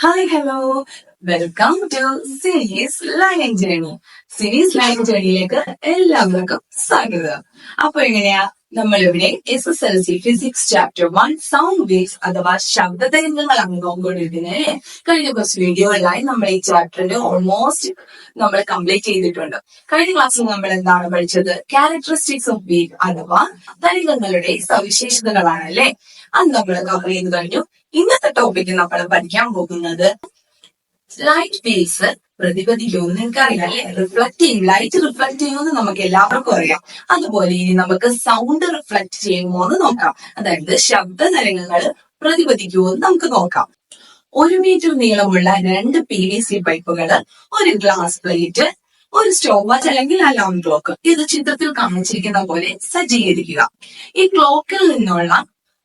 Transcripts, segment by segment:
Hi hello, welcome to series learning journey. Series learning ജേണിയിലേക്ക് എല്ലാവർക്കും സ്വാഗതം. അപ്പൊ എങ്ങനെയാ, നമ്മളിവിടെ SSLC physics chapter 1 sound waves അഥവാ ശബ്ദതരംഗങ്ങളാണ് നോക്കിക്കൊണ്ടിരിക്കുന്നത്. കഴിഞ്ഞ കുറച്ച് വീഡിയോകളിലായി നമ്മൾ ഈ ചാപ്റ്ററിന്റെ ഓൾമോസ്റ്റ് നമ്മൾ കംപ്ലീറ്റ് ചെയ്തിട്ടുണ്ട്. കഴിഞ്ഞ ക്ലാസ്സിൽ നമ്മൾ എന്താണ് പഠിച്ചത്? ക്യാരക്ടറിസ്റ്റിക്സ് ഓഫ് വേവ് അഥവാ തരംഗങ്ങളുടെ സവിശേഷതകളാണ് അല്ലെ. അത് നമ്മൾ കവർ ചെയ്ത് കഴിഞ്ഞു. ഇന്നത്തെ ടോപ്പിക്ക് നമ്മൾ പഠിക്കാൻ പോകുന്നത് ലൈറ്റ് വേവ്സ് പ്രതിപദിക്കുമെന്ന് നിങ്ങൾക്കറിയാം അല്ലെ. ലൈറ്റ് റിഫ്ലക്ട് ചെയ്യുമെന്ന് നമുക്ക് എല്ലാവർക്കും അറിയാം. അതുപോലെ ഇനി നമുക്ക് സൗണ്ട് റിഫ്ലക്ട് ചെയ്യുമോ എന്ന് നോക്കാം. അതായത് ശബ്ദ തരംഗങ്ങൾ പ്രതിപദിക്കുമെന്ന് നമുക്ക് നോക്കാം. 1 മീറ്റർ നീളമുള്ള 2 PVC പൈപ്പുകൾ, ഒരു ഗ്ലാസ് പ്ലേറ്റ്, ഒരു സ്റ്റോപ്പ് വാച്ച് അല്ലെങ്കിൽ അലാം ക്ലോക്ക് ഇത് ചിത്രത്തിൽ കാണിച്ചിരിക്കുന്ന പോലെ സജ്ജീകരിക്കുക. ഈ ക്ലോക്കിൽ നിന്നുള്ള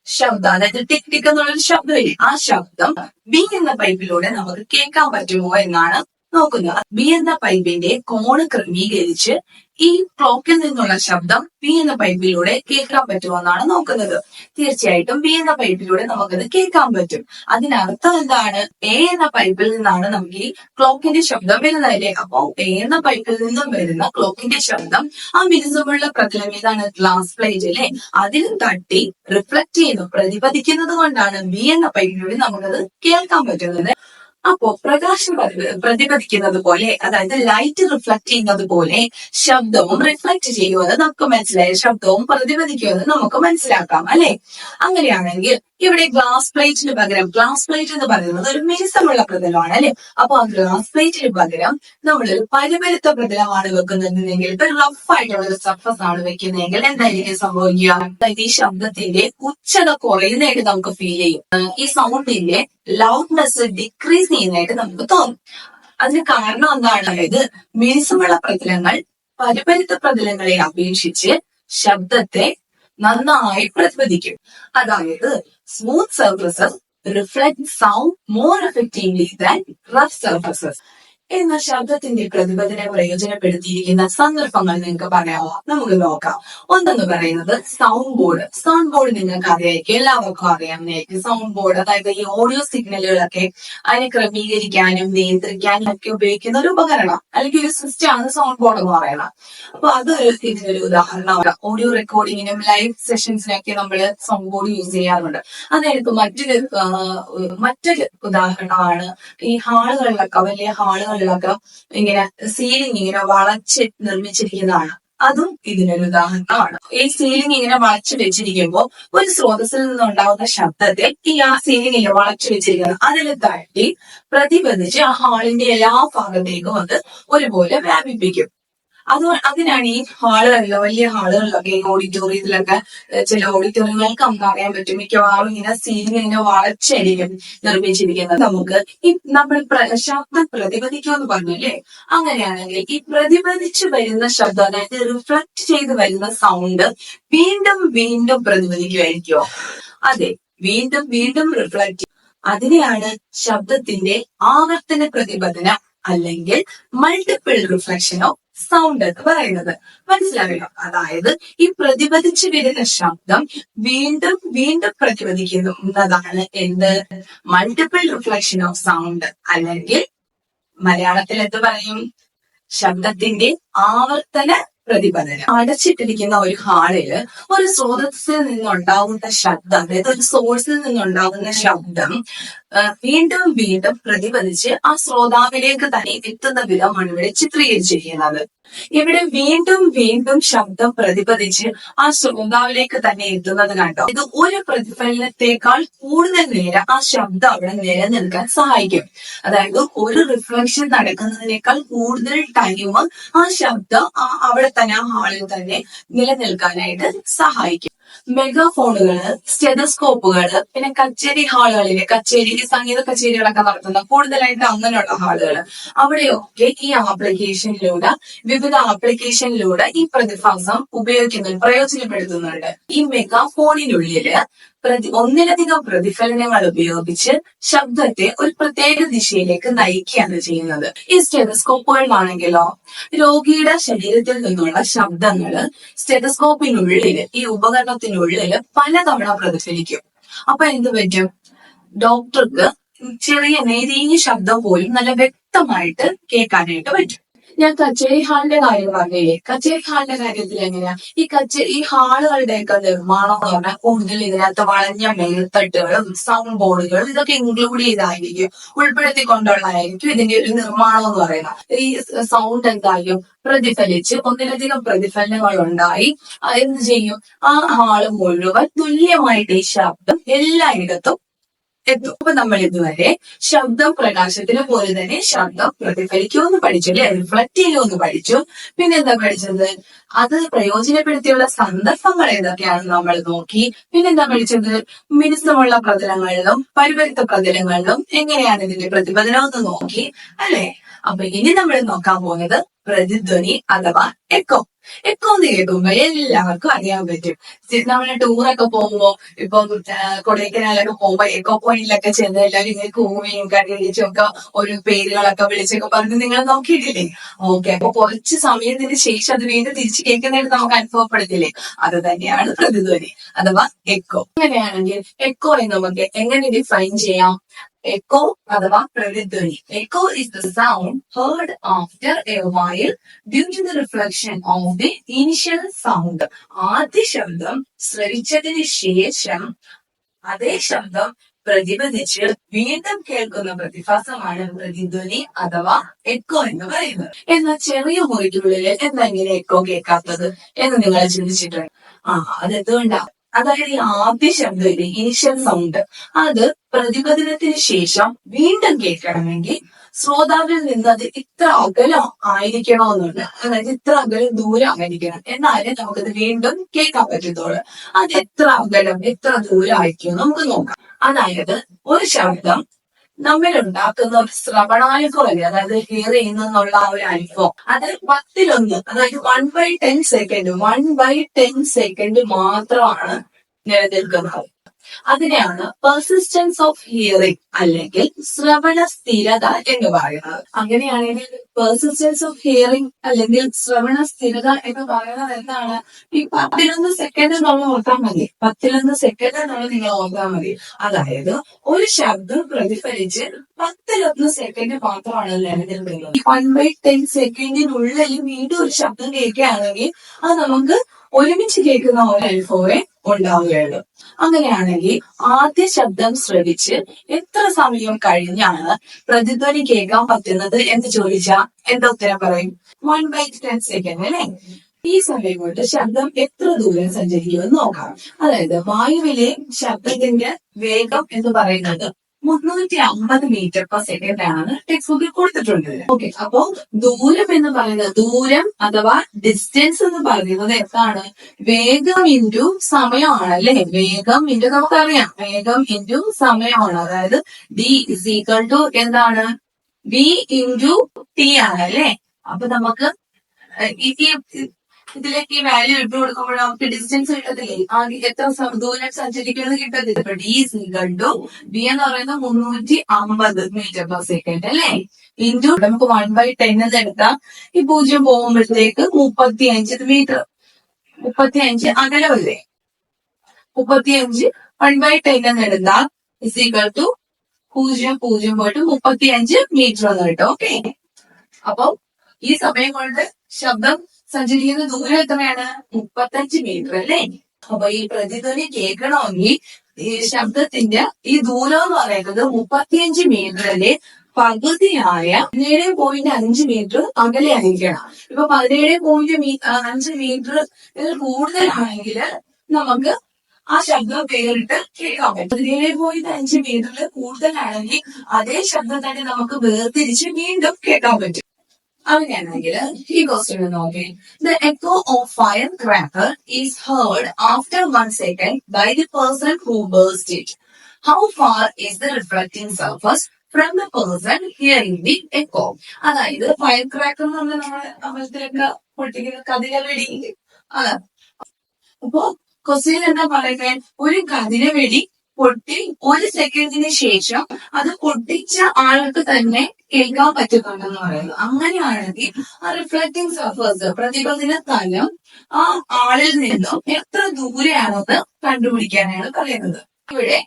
ശബ്ദം, അതായത് ടിക് ടിക് എന്നുള്ളൊരു ശബ്ദമില്ലേ, ആ ശബ്ദം ബി എന്ന പൈപ്പിലൂടെ നമുക്ക് കേൾക്കാൻ പറ്റുമോ എന്നാണ് നോക്കുന്നത്. ബി എന്ന പൈപ്പിന്റെ കോണ് ക്രമീകരിച്ച് ഈ ക്ലോക്കിൽ നിന്നുള്ള ശബ്ദം ബി എന്ന പൈപ്പിലൂടെ കേൾക്കാൻ പറ്റുമോ എന്നാണ് നോക്കുന്നത്. തീർച്ചയായിട്ടും ബി എന്ന പൈപ്പിലൂടെ നമുക്കത് കേൾക്കാൻ പറ്റും. അതിനർത്ഥം എന്താണ്? എ എന്ന പൈപ്പിൽ നിന്നാണ് നമുക്ക് ഈ ക്ലോക്കിന്റെ ശബ്ദം വരുന്നതല്ലേ. അപ്പോ എ എന്ന പൈപ്പിൽ നിന്നും വരുന്ന ക്ലോക്കിന്റെ ശബ്ദം ആ മിനുസമുള്ള പ്രതലം ഏതാണ്? ഗ്ലാസ് പ്ലേറ്റ് അല്ലെ, അതിൽ തട്ടി റിഫ്ലക്ട് ചെയ്യുന്നു, പ്രതിപദിക്കുന്നത് കൊണ്ടാണ് ബി എന്ന പൈപ്പിലൂടെ നമുക്കത് കേൾക്കാൻ പറ്റുന്നത്. അപ്പോ പ്രകാശം പ്രതിപദിക്കുന്നത് പോലെ, അതായത് ലൈറ്റ് റിഫ്ലക്ട് ചെയ്യുന്നത് പോലെ ശബ്ദവും റിഫ്ലക്ട് ചെയ്യുമെന്ന് നമുക്ക് മനസ്സിലായി, ശബ്ദവും പ്രതിപദിക്കുമെന്ന് നമുക്ക് മനസ്സിലാക്കാം അല്ലെ. അങ്ങനെയാണെങ്കിൽ ഇവിടെ ഗ്ലാസ് പ്ലേറ്റിന് പകരം, ഗ്ലാസ് പ്ലേറ്റ് എന്ന് പറയുന്നത് ഒരു മിനുസമുള്ള പ്രതലമാണ് അല്ലെ. അപ്പൊ ആ ഗ്ലാസ് പ്ലേറ്റിന് പകരം നമ്മളൊരു പരുപരുത്ത പ്രതലമാണ് വെക്കുന്നതെങ്കിൽ, ഇപ്പൊ റഫ് ആയിട്ടുള്ള ഒരു സർഫസ് ആണ് വെക്കുന്നതെങ്കിൽ എന്തായിരിക്കും സംഭവിക്കുക? അതായത് ഈ ശബ്ദത്തിന്റെ ഉച്ചത കുറയുന്നതായിട്ട് നമുക്ക് ഫീൽ ചെയ്യും. ഈ സൗണ്ടിന്റെ ലൗഡ്നെസ് ഡിക്രീസ് ചെയ്യുന്നതായിട്ട് നമുക്ക് തോന്നും. അതിന് കാരണം എന്താണ്? അതായത് മിനുസമുള്ള പ്രതലങ്ങൾ പരുപരുത്ത പ്രതലങ്ങളെ അപേക്ഷിച്ച് ശബ്ദത്തെ നന്നായി പ്രതിപദിക്കും. അതായത് smooth surfaces reflect sound more effectively than rough surfaces. എന്ന ശബ്ദത്തിന്റെ പ്രതിപദനെ പ്രയോജനപ്പെടുത്തിയിരിക്കുന്ന സന്ദർഭങ്ങൾ നിങ്ങൾക്ക് പറയാമോ? നമുക്ക് നോക്കാം. ഒന്നെന്ന് പറയുന്നത് സൗണ്ട് ബോർഡ്. സൗണ്ട് ബോർഡ് നിങ്ങൾക്ക് അറിയായിരിക്കും, എല്ലാവർക്കും അറിയാവുന്നതായിരിക്കും. സൗണ്ട് ബോർഡ് അതായത് ഈ ഓഡിയോ സിഗ്നലുകളൊക്കെ അതിനെ ക്രമീകരിക്കാനും നിയന്ത്രിക്കാനും ഒക്കെ ഉപയോഗിക്കുന്ന ഒരു ഉപകരണം അല്ലെങ്കിൽ ഒരു സിസ്റ്റം ആണ് സൗണ്ട് ബോർഡ് എന്ന് പറയുന്നത്. അപ്പൊ അത് ഇതിനൊരു ഉദാഹരണമാണ്. ഓഡിയോ റെക്കോർഡിങ്ങിനും ലൈവ് സെഷൻസിനൊക്കെ നമ്മൾ സൗണ്ട് ബോർഡ് യൂസ് ചെയ്യാറുണ്ട്. അതായത് മറ്റൊരു ഉദാഹരണമാണ് ഈ ഹാളുകളിലൊക്കെ, വലിയ ഹാളുകളിലൊക്കെ ഇങ്ങനെ സീലിംഗ് ഇങ്ങനെ വളച്ച് നിർമ്മിച്ചിരിക്കുന്നതാണ്. അതും ഇതിനൊരു ഉദാഹരണമാണ്. ഈ സീലിംഗ് ഇങ്ങനെ വളച്ചു വെച്ചിരിക്കുമ്പോൾ ഒരു സ്രോതസ്സിൽ നിന്നുണ്ടാവുന്ന ശബ്ദത്തെ ഈ ആ സീലിംഗിൽ വളച്ചു വെച്ചിരിക്കുന്നത് അതിൽ തട്ടി പ്രതിപദിച്ച് ആ ഹാളിന്റെ എല്ലാ ഭാഗത്തേക്കും അത് ഒരുപോലെ വ്യാപിപ്പിക്കും. അതിനാണ് ഈ ഹാളുകളിലോ, വലിയ ഹാളുകളിലൊക്കെ, ഓഡിറ്റോറിയത്തിലൊക്കെ, ചില ഓഡിറ്റോറിയങ്ങൾക്ക് നമുക്ക് അറിയാൻ പറ്റും മിക്കവാറും ഇങ്ങനെ സീലിംഗ് ഇങ്ങനെ വളച്ചായിരിക്കും നിർമ്മിച്ചിരിക്കുന്നത്. നമുക്ക് ഈ നമ്മൾ ശബ്ദം പ്രതിപദിക്കുമെന്ന് പറഞ്ഞല്ലേ, അങ്ങനെയാണെങ്കിൽ ഈ പ്രതിപദിച്ചു വരുന്ന ശബ്ദം, അതായത് റിഫ്ലക്ട് ചെയ്ത് വരുന്ന സൗണ്ട് വീണ്ടും വീണ്ടും പ്രതിപദിക്കുമായിരിക്കുമോ? അതെ, വീണ്ടും വീണ്ടും റിഫ്ലക്ട്. അതിനെയാണ് ശബ്ദത്തിന്റെ ആവർത്തന പ്രതിപദനം അല്ലെങ്കിൽ മൾട്ടിപ്പിൾ റിഫ്ലക്ഷൻ ഓഫ് സൗണ്ട് എന്ന് പറയുന്നത്. മനസ്സിലാവില്ല. അതായത് ഈ പ്രതിപദിച്ചു വരുന്ന ശബ്ദം വീണ്ടും വീണ്ടും പ്രതിപദിക്കുന്നതാണ് എന്ത്? മൾട്ടിപ്പിൾ റിഫ്ലക്ഷൻ ഓഫ് സൗണ്ട്, അല്ലെങ്കിൽ മലയാളത്തിൽ എന്ത് പറയും? ശബ്ദത്തിന്റെ ആവർത്തന പ്രതിപദനം. അടച്ചിട്ടിരിക്കുന്ന ഒരു ഹാളില് ഒരു സ്രോതസ്സിൽ നിന്നുണ്ടാകുന്ന ശബ്ദം, അതായത് ഒരു സോഴ്സിൽ നിന്നുണ്ടാകുന്ന ശബ്ദം വീണ്ടും വീണ്ടും പ്രതിപദിച്ച് ആ ശ്രോതാവിലേക്ക് തന്നെ എത്തുന്ന വിധമാണ് ഇവിടെ ചിത്രീകരിച്ചിരിക്കുന്നത്. ഇവിടെ വീണ്ടും വീണ്ടും ശബ്ദം പ്രതിപദിച്ച് ആ ശ്രോതാവിലേക്ക് തന്നെ എത്തുന്നത് കണ്ടോ? ഇത് ഒരു പ്രതിഫലനത്തെക്കാൾ കൂടുതൽ നേരം ആ ശബ്ദം അവിടെ നിലനിൽക്കാൻ സഹായിക്കും. അതായത് ഒരു റിഫ്ലക്ഷൻ നടക്കുന്നതിനേക്കാൾ കൂടുതൽ ടൈം ആ ശബ്ദം അവിടെ തന്നെ, ആ ഹാളിൽ തന്നെ നിലനിൽക്കാനായിട്ട് സഹായിക്കും. മെഗാഫോണുകള്, സ്റ്റെതസ്കോപ്പുകള്, പിന്നെ കച്ചേരി ഹാളുകളിലെ സംഗീത കച്ചേരികളൊക്കെ നടത്തുന്ന കൂടുതലായിട്ട് അങ്ങനെയുള്ള ഹാളുകള്, അവിടെയൊക്കെ ഈ വിവിധ ആപ്ലിക്കേഷനിലൂടെ ഈ പ്രതിഭാസം പ്രയോജനപ്പെടുത്തുന്നുണ്ട്. ഈ മെഗാഫോണിനുള്ളില് ഒന്നിലധികം പ്രതിഫലനങ്ങൾ ഉപയോഗിച്ച് ശബ്ദത്തെ ഒരു പ്രത്യേക ദിശയിലേക്ക് നയിക്കുകയാണ് ചെയ്യുന്നത്. ഈ സ്റ്റെതസ്കോപ്പുകളിലാണെങ്കിലോ രോഗിയുടെ ശരീരത്തിൽ നിന്നുള്ള ശബ്ദങ്ങള് സ്റ്റെതസ്കോപ്പിനുള്ളില്, ഈ ഉപകരണത്തിനുള്ളില് പലതവണ പ്രതിഫലിക്കും. അപ്പൊ എന്ത് പറ്റും? ഡോക്ടർക്ക് ചെറിയ നേരിയ ശബ്ദം പോലും നല്ല വ്യക്തമായിട്ട് കേൾക്കാനായിട്ട് പറ്റും. ഞാൻ കച്ചേരി ഹാളിന്റെ കാര്യം പറഞ്ഞില്ലേ, കച്ചേരി ഹാളിന്റെ കാര്യത്തിൽ എങ്ങനെയാ ഈ ഹാളുകളുടെയൊക്കെ നിർമ്മാണം എന്ന് പറഞ്ഞാൽ കൂടുതൽ ഇതിനകത്ത് വളഞ്ഞ മേൽത്തട്ടുകളും സൗണ്ട് ബോർഡുകളും ഇതൊക്കെ ഇൻക്ലൂഡ് ചെയ്തായിരിക്കും, ഉൾപ്പെടുത്തിക്കൊണ്ടുള്ളതായിരിക്കും ഇതിന്റെ ഒരു നിർമ്മാണം എന്ന് പറയുന്നത്. ഈ സൗണ്ട് എന്തായാലും പ്രതിഫലിച്ച് ഒന്നിലധികം പ്രതിഫലനങ്ങൾ ഉണ്ടായി എന്ത് ചെയ്യും, ആ ഹാള് മുഴുവൻ തുല്യമായിട്ട് ഈ ശബ്ദം എല്ലായിടത്തും എത്തും. അപ്പൊ നമ്മൾ ഇതുവരെ ശബ്ദം പ്രകാശത്തിന് പോലെ തന്നെ ശബ്ദം പ്രതിഫലിക്കുമെന്ന് പഠിച്ചു അല്ലെ, റിഫ്ലക്ട് ചെയ്യുമെന്ന് പഠിച്ചു. പിന്നെ എന്താ പഠിച്ചത്, അത് പ്രയോജനപ്പെടുത്തിയുള്ള സന്ദർഭങ്ങൾ ഏതൊക്കെയാണെന്ന് നമ്മൾ നോക്കി. പിന്നെന്താ പഠിച്ചത്, മിനുസമുള്ള പ്രതലങ്ങളിലും പരിപരുത്ത പ്രതലങ്ങളിലും എങ്ങനെയാണ് ഇതിന്റെ പ്രതിഫലനം എന്ന് നോക്കി അല്ലെ. അപ്പൊ ഇനി നമ്മൾ നോക്കാൻ പോകുന്നത് പ്രതിധ്വനി അഥവാ എക്കോ. എക്കോ എന്ന് കേൾക്കുമ്പോ എല്ലാവർക്കും അറിയാൻ പറ്റും. നമ്മള് ടൂറൊക്കെ പോകുമ്പോ ഇപ്പൊ കൊടൈക്കനാലൊക്കെ പോകുമ്പോ എക്കോ പോയിന്റിലൊക്കെ ചെന്ന് എല്ലാവരും ഇങ്ങനെ കൂവിയും കടിയടിച്ചും ഒക്കെ ഒരു പേരുകളൊക്കെ വിളിച്ചൊക്കെ പറഞ്ഞ് നിങ്ങൾ നോക്കിയിട്ടില്ലേ? ഓക്കെ, അപ്പൊ കുറച്ച് സമയത്തിന് ശേഷം അത് വീണ്ടും തിരിച്ചു കേൾക്കുന്നതായിട്ട് നമുക്ക് അനുഭവപ്പെടത്തില്ലേ? അത് തന്നെയാണ് പ്രതിധ്വനി അഥവാ എക്കോ. അങ്ങനെയാണെങ്കിൽ എക്കോയെ നമുക്ക് എങ്ങനെ ഡിഫൈൻ ചെയ്യാം? എക്കോ അഥവാ പ്രതിധ്വനി. Echo is the sound heard after a while due to the reflection of the initial sound. ആദ്യ ശബ്ദം ശ്രവിച്ചതിന് ശേഷം അതേ ശബ്ദം പ്രതിഫലിച്ച് വീണ്ടും കേൾക്കുന്ന പ്രതിഭാസമാണ് പ്രതിധ്വനി അഥവാ എക്കോ എന്ന് പറയുന്നത്. എന്നാൽ ചെറിയ മുറിക്കുള്ളിൽ എന്താ ഇങ്ങനെ എക്കോ കേൾക്കാത്തത് എന്ന് നിങ്ങൾ ചിന്തിച്ചിട്ടുണ്ട്? അതെന്തുകൊണ്ടാ? അതായത് ഈ ആദ്യ ശബ്ദം, ഇനിഷ്യൽ സൗണ്ട്, അത് പ്രതിപദനത്തിന് ശേഷം വീണ്ടും കേൾക്കണമെങ്കിൽ ശ്രോതാവിൽ നിന്ന് അത് ഇത്ര അകലം ആയിരിക്കണമെന്നുണ്ട്. അതായത് ഇത്ര അകലം ദൂരം ആയിരിക്കണം, എന്നാലേ നമുക്കത് വീണ്ടും കേൾക്കാൻ പറ്റത്തുള്ളൂ. അത് എത്ര അകലം എത്ര ദൂരം ആയിരിക്കും നമുക്ക് നോക്കാം. അതായത് ഒരു ശബ്ദം നമ്മൾ ഉണ്ടാക്കുന്ന ഒരു ശ്രവണാനുഭവം അല്ലേ, അതായത് ഹിയർ ചെയ്യുന്നുള്ള ആ ഒരു അനുഭവം, അത് 10 അതായത് 1/10 സെക്കൻഡ് മാത്രമാണ് നിലനിൽക്കുന്നത്. അതിനെയാണ് പെർസിസ്റ്റൻസ് ഓഫ് ഹിയറിംഗ് അല്ലെങ്കിൽ ശ്രവണ സ്ഥിരത എന്ന് പറയുന്നത്. അങ്ങനെയാണെങ്കിൽ പെർസിസ്റ്റൻസ് ഓഫ് ഹിയറിംഗ് അല്ലെങ്കിൽ ശ്രവണ സ്ഥിരത എന്ന് പറയുന്നത് എന്താണ്? ഈ 11 സെക്കൻഡ് നമ്മൾ ഓർത്താൽ മതി. 11 സെക്കൻഡ് എന്നുള്ളത് നിങ്ങൾ ഓർത്താൽ മതി. അതായത് ഒരു ശബ്ദം പ്രതിഫലിച്ച് 11 സെക്കൻഡ് മാത്രമാണ് നിലനിൽക്കുന്നത്. 1/10 സെക്കൻഡിനുള്ളിൽ വീണ്ടും ഒരു ശബ്ദം കേൾക്കുകയാണെങ്കിൽ അത് നമുക്ക് ഒരുമിച്ച് കേൾക്കുന്ന ഒരു അനുഭവമേ ഉണ്ടാവുകയുള്ളൂ. അങ്ങനെയാണെങ്കിൽ ആദ്യ ശബ്ദം ശ്രവിച്ച് എത്ര സമയം കഴിഞ്ഞാണ് പ്രതിധ്വനി കേൾക്കാൻ പറ്റുന്നത് എന്ന് ചോദിച്ചാൽ എന്താ ഉത്തരം പറയും? 1/10 സെക്കൻഡ് അല്ലെ. ഈ സമയം കൊണ്ട് ശബ്ദം എത്ര ദൂരം സഞ്ചരിക്കുമെന്ന് നോക്കാം. അതായത് വായുവിലെ ശബ്ദത്തിന്റെ വേഗം എന്ന് പറയുന്നത് 350 മീറ്റർ പെർ സെക്കൻഡ് ആണ് ടെക്സ്റ്റ് ബുക്കിൽ കൊടുത്തിട്ടുണ്ട്. ഓക്കെ, അപ്പൊ ദൂരം എന്ന് പറയുന്നത്, ദൂരം അഥവാ ഡിസ്റ്റൻസ് എന്ന് പറയുന്നത് എന്താണ്? വേഗം ഇൻറ്റു സമയമാണ് അല്ലെ. വേഗം ഇൻറ്റു നമുക്കറിയാം, വേഗം ഇൻറ്റു സമയമാണ്. അതായത് ഡി ഇസ് ഈക്വൽ ടു എന്താണ്? വി ഇൻറ്റു ടി ആണ് അല്ലെ. അപ്പൊ നമുക്ക് ഇതിലേക്ക് ഈ വാല്യൂ ഇട്ട് കൊടുക്കുമ്പോൾ നമുക്ക് ഡിസ്റ്റൻസ് കിട്ടത്തില്ലേ? എത്ര ദൂരം സഞ്ചരിക്കുന്നത് കിട്ടത്തില്ല. ഇപ്പൊ D is equal to D എന്ന് പറയുന്നത് 350 മീറ്റർ പെർ സെക്കൻഡ് അല്ലെ, ഇൻറ്റു നമുക്ക് 1/10 എന്ന് എടുത്താൽ ഈ 0 പോകുമ്പോഴത്തേക്ക് 35 മീറ്റർ, 35 അകലമല്ലേ. 35 1/10 എന്ന് എടുത്താൽ ഇസ് ഈക്വൽ ടു 0 പോയിട്ട് 35 മീറ്റർ എന്ന് കിട്ടും. ഓക്കെ, അപ്പൊ ഈ സമയം കൊണ്ട് ശബ്ദം സഞ്ചരിക്കുന്ന ദൂരം എത്രയാണ്? 35 മീറ്റർ അല്ലേ. അപ്പൊ ഈ പ്രതിധ്വനി കേൾക്കണമെങ്കിൽ ഈ ശബ്ദത്തിന്റെ ഈ ദൂരം എന്ന് പറയുന്നത് 35 മീറ്ററിലെ പകുതിയായ 17.5 മീറ്റർ അകലെ ആയിരിക്കണം. ഇപ്പൊ 17.5 മീറ്റർ കൂടുതലാണെങ്കിൽ നമുക്ക് ആ ശബ്ദം വേറിട്ട് കേൾക്കാൻ പറ്റും. 17.5 മീറ്ററിൽ കൂടുതലാണെങ്കിൽ അതേ ശബ്ദം തന്നെ നമുക്ക് വേർതിരിച്ച് വീണ്ടും കേൾക്കാൻ പറ്റും. അങ്ങനെയാണെങ്കിൽ ഈ ക്വസ്റ്റ്യൻ നോക്കി. The echo of firecracker is heard after 1 second by the person who burst it. How far is the reflecting surface from the person hearing the echo? അതായത് ഫയർ ക്രാക്കർ എന്ന് പറഞ്ഞാൽ നമ്മുടെ അമ്പലത്തിലൊക്കെ പൊട്ടിക്കുന്ന കതിരവെടി. അപ്പൊ ക്വസ്റ്റ്യൻ എന്താ പറയുന്നത്? ഒരു കതിരവെടി പൊട്ടി 1 സെക്കൻഡിന് ശേഷം അത് പൊട്ടിച്ച ആൾക്ക് തന്നെ കേൾക്കാൻ പറ്റുന്നുണ്ടെന്ന് പറയുന്നത്. അങ്ങനെയാണെങ്കിൽ ആ റിഫ്ലക്റ്റിംഗ് സർഫേസ്, പ്രതിപദിന തലം ആ ആളിൽ നിന്നും എത്ര ദൂരെയാണെന്ന് കണ്ടുപിടിക്കാനാണ് പറയുന്നത്. ഇവിടെ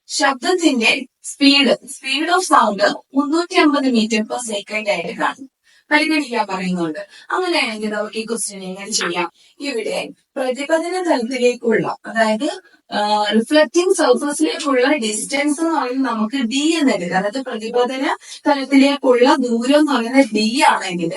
ശബ്ദത്തിന്റെ speed of sound 350 metre per second ആയിട്ട് കാണും, പരിഗണിക്കാൻ പറയുന്നുണ്ട്. അങ്ങനെയാണെങ്കിൽ നമുക്ക് ഈ ക്വസ്റ്റ്യൻ എങ്ങനെ ചെയ്യാം? ഇവിടെ പ്രതിപതന തലത്തിലേക്കുള്ള, അതായത് റിഫ്ലക്റ്റിംഗ് സർഫസിലേക്കുള്ള ഡിസ്റ്റൻസ് എന്ന് പറയുന്നത് നമുക്ക് ഡി എന്ന് എടുക്കാം. അതായത് പ്രതിപതന തലത്തിലേക്കുള്ള ദൂരം എന്ന് പറയുന്നത് ഡി ആണെങ്കിൽ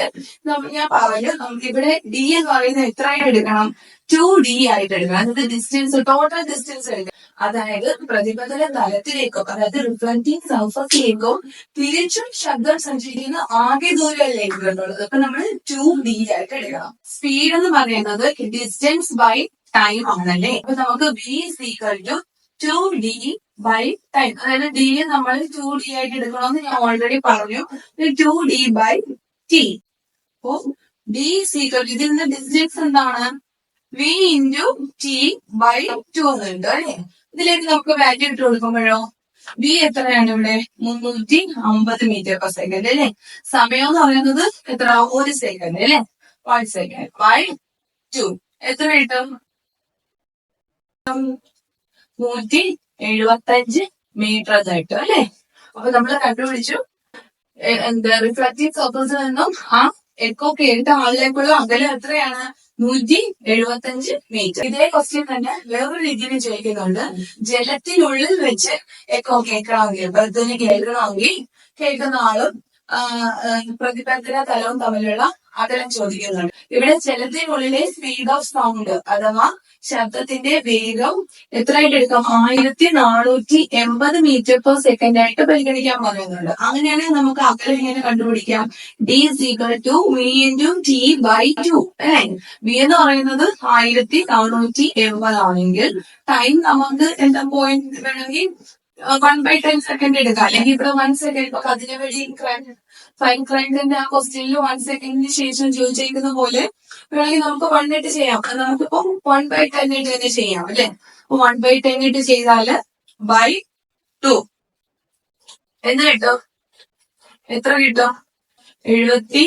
ഞാൻ പറഞ്ഞു നമുക്ക് ഇവിടെ ഡി എന്ന് പറയുന്നത് എത്രയായിട്ട് എടുക്കണം? 2d ആയിട്ട് എടുക്കണം. അതായത് ഡിസ്റ്റൻസ്, ടോട്ടൽ ഡിസ്റ്റൻസ് എടുക്കണം. അതായത് പ്രതിപതന തലത്തിലേക്കോ, അതായത് റിഫ്ലക്റ്റിംഗ് സർഫസിലേക്കോ തിരിച്ചും ശബ്ദം സഞ്ചരിക്കുന്ന ആകെ ദൂരമല്ലേ കണ്ടുള്ളത്. അപ്പൊ നമ്മൾ 2d ആയിട്ട് എടുക്കണം. സ്പീഡ് എന്ന് പറയുന്നത് ഡിസ്റ്റൻസ് ബൈ ടൈം ആണല്ലേ. അപ്പൊ നമുക്ക് v is equal to 2d by time. അതായത് d നമ്മൾ 2d ആയിട്ട് എടുക്കണമെന്ന് ഞാൻ ഓൾറെഡി പറഞ്ഞു. 2d by t. അപ്പോ d is equal to, ഇതിൽ നിന്ന് ഡിസ്റ്റൻസ് എന്താണ്? v into t by 2 എന്നുണ്ട് അല്ലെ. ഇതിലേക്ക് നമുക്ക് വാല്യൂ ഇട്ട് കൊടുക്കുമ്പോഴോ v എത്രയാണ് ഇവിടെ? 350 മീറ്റർ പെർ സെക്കൻഡ് അല്ലെ. സമയം എന്ന് പറയുന്നത് എത്ര? 1 സെക്കൻഡ് അല്ലെ. 1 സെക്കൻഡ് ബൈ 2 എത്ര കിട്ടും? 175 മീറ്റർ കിട്ടും അല്ലെ. അപ്പൊ നമ്മൾ കണ്ടുപിടിച്ചു എന്താ റിഫ്ലക്റ്റീവ് സർഫസിൽ നിന്നും ആ എക്കോ കേട്ട ആളിലേക്കുള്ള അകലം എത്രയാണ്? 175 മീറ്റർ. ഇതേ ക്വസ്റ്റ്യൻ തന്നെ വേറൊരു രീതിയിൽ ചോദിക്കുന്നുണ്ട്. ജലത്തിനുള്ളിൽ വെച്ച് എക്കോ കേൾക്കണമെങ്കിൽ, ബർത്തിന് കേൾക്കണമെങ്കിൽ കേൾക്കുന്ന ആളും പ്രതിപതന തലവും തമ്മിലുള്ള അകലം ചോദിക്കുന്നുണ്ട്. ഇവിടെ ജലത്തിനുള്ളിലെ സ്പീഡ് ഓഫ് സൗണ്ട് അഥവാ ശബ്ദത്തിന്റെ വേഗം എത്രയായിട്ട് എടുക്കാം? 1480 മീറ്റർ പെർ സെക്കൻഡ് ആയിട്ട് പരിഗണിക്കാൻ പറയുന്നുണ്ട്. അങ്ങനെയാണെങ്കിൽ നമുക്ക് അകലം ഇങ്ങനെ കണ്ടുപിടിക്കാം. d is equal to v into t by 2 അല്ലെ. v എന്ന് പറയുന്നത് 1480 ആണെങ്കിൽ ടൈം നമുക്ക് എന്താ പോയിന്റ് വേണമെങ്കിൽ 1/10 സെക്കൻഡ് എടുക്കാം. അല്ലെങ്കിൽ ഇവിടെ 1 സെക്കൻഡ്. ഇപ്പൊ അതിനെ വഴി ഫൈൻ ക്രൈമിന്റെ ആ ക്വസ്റ്റ്യനിൽ 1 സെക്കൻഡിന് ശേഷം ചോദിച്ചിരിക്കുന്ന പോലെ വേണമെങ്കിൽ നമുക്ക് 1 ഇട്ട് ചെയ്യാം. നമുക്കിപ്പോ 1/10 ഇട്ട് തന്നെ ചെയ്യാം അല്ലെ. അപ്പൊ 1/10 ഇട്ട് ചെയ്താല് ബൈ 2 എന്ന് കിട്ടും. എത്ര കിട്ടും? 74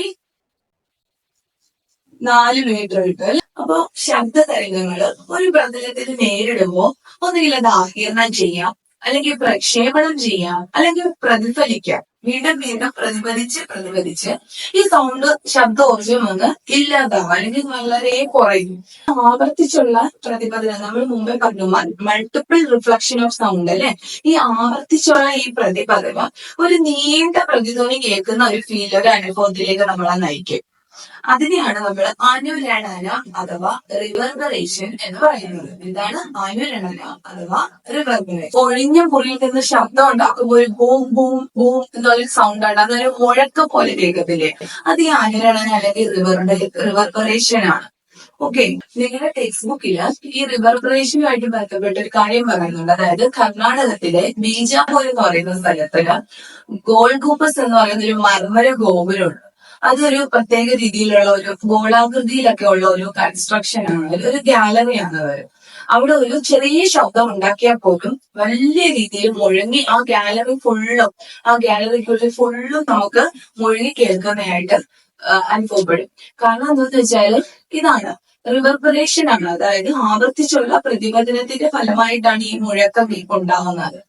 മീറ്റർ കിട്ടും അല്ലെ. അപ്പൊ ശബ്ദ തരംഗങ്ങള് ഒരു പ്രതലത്തിൽ നേരിടുമ്പോ ഒന്നുകിൽ അത് ആകിരണം ചെയ്യാം, അല്ലെങ്കിൽ പ്രക്ഷേപണം ചെയ്യാം, അല്ലെങ്കിൽ പ്രതിഫലിക്കാം. വീണ്ടും വീണ്ടും പ്രതിഫലിച്ച് ഈ സൗണ്ട് ശബ്ദോർജ്ജം ഒന്ന് ഇല്ലാതാവും, അല്ലെങ്കിൽ വളരെ കുറയും. ആവർത്തിച്ചുള്ള പ്രതിപതനം നമ്മൾ മുമ്പേ പറഞ്ഞു, മൾട്ടിപ്പിൾ റിഫ്ലക്ഷൻ ഓഫ് സൗണ്ട് അല്ലെ. ഈ ആവർത്തിച്ചുള്ള ഈ പ്രതിപതനം ഒരു നീണ്ട പ്രതിധ്വനി കേൾക്കുന്ന ഒരു ഫീൽ, ഒരു അനുഭവത്തിലേക്ക് നമ്മളെ നയിക്കും. അതിനെയാണ് നമ്മൾ അനുരണന അഥവാ റിവർബറേഷൻ എന്ന് പറയുന്നത്. എന്താണ് അനുരണന അഥവാ റിവർബറേഷൻ? ഒഴിഞ്ഞ മുറിയിൽ നിന്ന് ശബ്ദം ഉണ്ടാക്കുമ്പോൾ ഒരു ബൂം ബൂം ബൂം എന്നൊരു സൗണ്ട് ആണ്, അതൊരു മുഴക്ക പോലെ കേൾക്കത്തില്ലേ? അത് ഈ അനുരണന അല്ലെങ്കിൽ റിവർബറേഷൻ ആണ്. ഓക്കെ, നിങ്ങളുടെ ടെക്സ്റ്റ് ബുക്കില് ഈ റിവർബറേഷനുമായിട്ട് ബന്ധപ്പെട്ട ഒരു കാര്യം പറയുന്നുണ്ട്. അതായത് കർണാടകത്തിലെ ബീജാപൂർ എന്ന് പറയുന്ന സ്ഥലത്തില് ഗോൾഗൂപ്പസ് എന്ന് പറയുന്ന ഒരു മർമ്മര ഗോപുരമുണ്ട്. അതൊരു പ്രത്യേക രീതിയിലുള്ള ഒരു ഗോളാകൃതിയിലൊക്കെ ഉള്ള ഒരു കൺസ്ട്രക്ഷൻ ആണ്, ഒരു ഗാലറിയാണ് അത്. അവിടെ ഒരു ചെറിയ ശബ്ദം ഉണ്ടാക്കിയാൽ പോലും വലിയ രീതിയിൽ മുഴങ്ങി ആ ഗാലറിക്കുള്ളിൽ ഫുള്ളും നമുക്ക് മുഴങ്ങി കേൾക്കുന്നതായിട്ട് അനുഭവപ്പെടും. കാരണം എന്താന്ന് വെച്ചാല് ഇതാണ് റിവർബറേഷൻ ആണ്. അതായത് ആവർത്തിച്ചുള്ള പ്രതിപതനത്തിന്റെ ഫലമായിട്ടാണ് ഈ മുഴക്കം ഉണ്ടാകുന്നത്.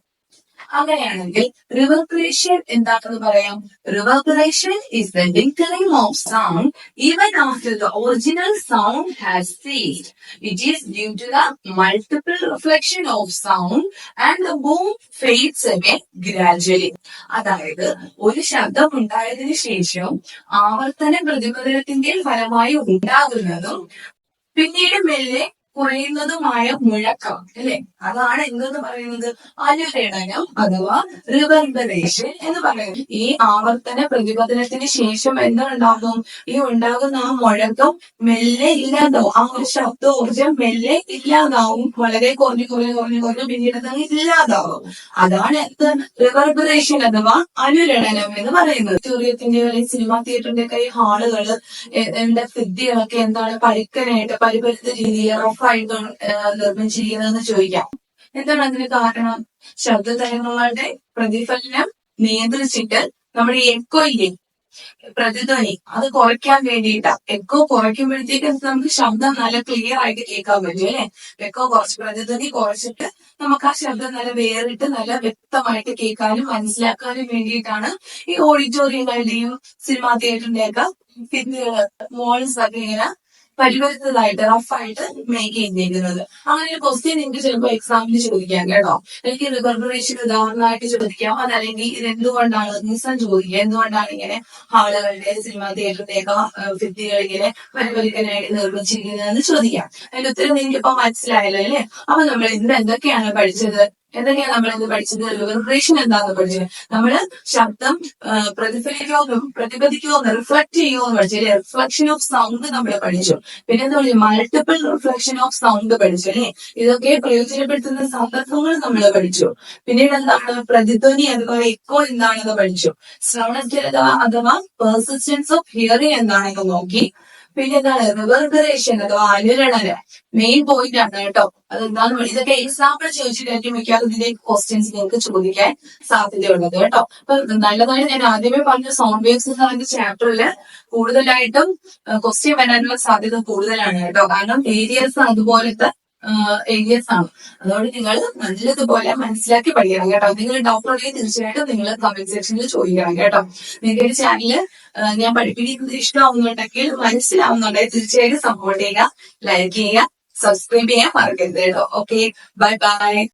അങ്ങനെയാണെങ്കിൽ റിവർബറേഷൻ എന്താണെന്ന് പറയാം. Reverberation is the decline of sound even after the original sound has ceased. It is due to the multiple reflection of sound and the boom fades away gradually. അതായത് ഒരു ശബ്ദം ഉണ്ടായതിനു ശേഷം ആവർത്തന പ്രതിപതനത്തിന്റെ ഫലമായി ഉണ്ടാകുന്നതും പിന്നീട് മെല്ലെ കുറയുന്നതുമായ മുഴക്കം അല്ലെ. അതാണ് എന്തെന്ന് പറയുന്നത്? അനുരണനം അഥവാ റിവർബറേഷൻ എന്ന് പറയുന്നത്. ഈ ആവർത്തന പ്രതിപതനത്തിന് ശേഷം എന്തുണ്ടാകും? ഈ ഉണ്ടാകുന്ന ആ മുഴക്കം മെല്ലെ ഇല്ലാതാവും. ആ ഒരു ശബ്ദോർജ്ജം മെല്ലെ ഇല്ലാതാവും. വളരെ കുറഞ്ഞു പിന്നീട് അതങ്ങ് ഇല്ലാതാവും. അതാണ് റിവർബറേഷൻ അഥവാ അനുരണനം എന്ന് പറയുന്നത്. ഓഡിറ്റോറിയത്തിന്റെ അല്ലെങ്കിൽ സിനിമാ തിയേറ്ററിന്റെ ഒക്കെ ഈ ഹാളുകള് ഭിത്തികളൊക്കെ എന്താണ് പരുക്കനായിട്ട് പരിപരിത രീതിയിൽ റഫായിട്ട് നിർമ്മിച്ചിരിക്കുന്നതെന്ന് ചോദിക്കാം. എന്താണ് അതിന് കാരണം? ശബ്ദ തരംഗങ്ങളുടെ പ്രതിഫലനം നിയന്ത്രിച്ചിട്ട് നമ്മുടെ എക്കോ ഇല്ലേ, പ്രതിധ്വനി അത് കുറയ്ക്കാൻ വേണ്ടിയിട്ട് എക്കോ കുറയ്ക്കുമ്പോഴത്തേക്കും നമുക്ക് ശബ്ദം നല്ല ക്ലിയർ ആയിട്ട് കേൾക്കാൻ പറ്റും അല്ലെ. എക്കോ കുറച്ച് പ്രതിധ്വനി കുറച്ചിട്ട് നമുക്ക് ആ ശബ്ദം നല്ല വേറിട്ട് നല്ല വ്യക്തമായിട്ട് കേൾക്കാനും മനസ്സിലാക്കാനും വേണ്ടിയിട്ടാണ് ഈ ഓഡിറ്റോറിയങ്ങളുടെയും സിനിമാ തിയേറ്ററിന്റെയൊക്കെ ഭിത്തികള് മോൾസ് ഒക്കെ ഇങ്ങനെ പരിവർത്തിതമായിട്ട് റഫായിട്ട് മേക്ക് ചെയ്തിരിക്കുന്നത്. അങ്ങനെ ഒരു ക്വസ്റ്റ്യൻ നിങ്ങൾക്ക് ചിലപ്പോൾ എക്സാമിന് ചോദിക്കാം കേട്ടോ. എനിക്ക് റിവർബറേഷൻ ഉദാഹരണമായിട്ട് ചോദിക്കാം, അതല്ലെങ്കിൽ ഇത് എന്തുകൊണ്ടാണ് റീസൺ ചോദിക്കുക, എന്തുകൊണ്ടാണ് ഇങ്ങനെ ഹാളുകളുടെ സിനിമാ തിയേറ്ററിന്റെയൊക്കെ ഭിത്തികൾ ഇങ്ങനെ പരിപാലിക്കാനായിട്ട് നിർമ്മിച്ചിരിക്കുന്നതെന്ന് ചോദിക്കാം. അതിന്റെ ഉത്തരം നിങ്ങൾക്ക് ഇപ്പൊ മനസ്സിലായല്ലോ അല്ലെ. അപ്പൊ നമ്മൾ ഇന്ന് എന്തൊക്കെയാണ് പഠിച്ചത്? എന്തൊക്കെയാണ് നമ്മൾ ഇന്ന് പഠിച്ചത്? റിവർബറേഷൻ എന്താണെന്ന് പഠിച്ചത്. നമ്മള് ശബ്ദം പ്രതിഫലിക്കുമോ റിഫ്ലക്ട് ചെയ്യുമോ എന്ന് പഠിച്ചു അല്ലെ. റിഫ്ലക്ഷൻ ഓഫ് സൗണ്ട് നമ്മൾ പഠിച്ചു. പിന്നെ എന്താ പറയുക, മൾട്ടിപ്പിൾ റിഫ്ലക്ഷൻ ഓഫ് സൗണ്ട് പഠിച്ചു അല്ലെ. ഇതൊക്കെ പ്രയോജനപ്പെടുത്തുന്ന സന്ദർഭങ്ങൾ നമ്മൾ പഠിച്ചു. പിന്നീട് എന്താണ് പ്രതിധ്വനി അഥവാ എക്കോ എന്താണെന്ന് പഠിച്ചു. ശ്രവണസ്ഥിരത അഥവാ പെർസിസ്റ്റൻസ് ഓഫ് ഹിയറിംഗ് എന്താണെന്ന് നോക്കി. പിന്നെ എന്താണ് റിവർബറേഷൻ അഥവാ അനുരണന മെയിൻ പോയിന്റ് ആണ് കേട്ടോ. അതെന്താന്ന് ഇതൊക്കെ എക്സാമ്പിൾ ചോദിച്ചിട്ടായിരിക്കും മിക്കവാറും ഇതിന്റെ ക്വസ്റ്റ്യൻസ് നിങ്ങൾക്ക് ചോദിക്കാൻ സാധ്യതയുള്ളത് കേട്ടോ. അപ്പൊ നല്ലതായിട്ട് ഞാൻ ആദ്യമേ പറഞ്ഞ സൗണ്ട് വേവ്സ് എന്ന് പറയുന്ന ചാപ്റ്ററിൽ കൂടുതലായിട്ടും ക്വസ്റ്റ്യൻ വരാനുള്ള സാധ്യത കൂടുതലാണ് കേട്ടോ. കാരണം ഏരിയസ് അതുപോലത്തെ ഏരിയസ് ആണ്. അതുകൊണ്ട് നിങ്ങൾ നല്ലതുപോലെ മനസ്സിലാക്കി പഠിക്കണം കേട്ടോ. നിങ്ങൾ ഡൗട്ട് ഉണ്ടെങ്കിൽ തീർച്ചയായിട്ടും നിങ്ങൾ കമന്റ് സെക്ഷനിൽ ചോദിക്കണം കേട്ടോ. നിങ്ങളുടെ ചാനല് ഞാൻ പഠിപ്പിക്കുന്നത് ഇഷ്ടമാവുന്നുണ്ടെങ്കിൽ മനസ്സിലാവുന്നുണ്ടെങ്കിൽ തീർച്ചയായിട്ടും സപ്പോർട്ട് ചെയ്യുക, ലൈക്ക് ചെയ്യുക, സബ്സ്ക്രൈബ് ചെയ്യാൻ മറക്കരുത് കേട്ടോ. Okay, bye bye.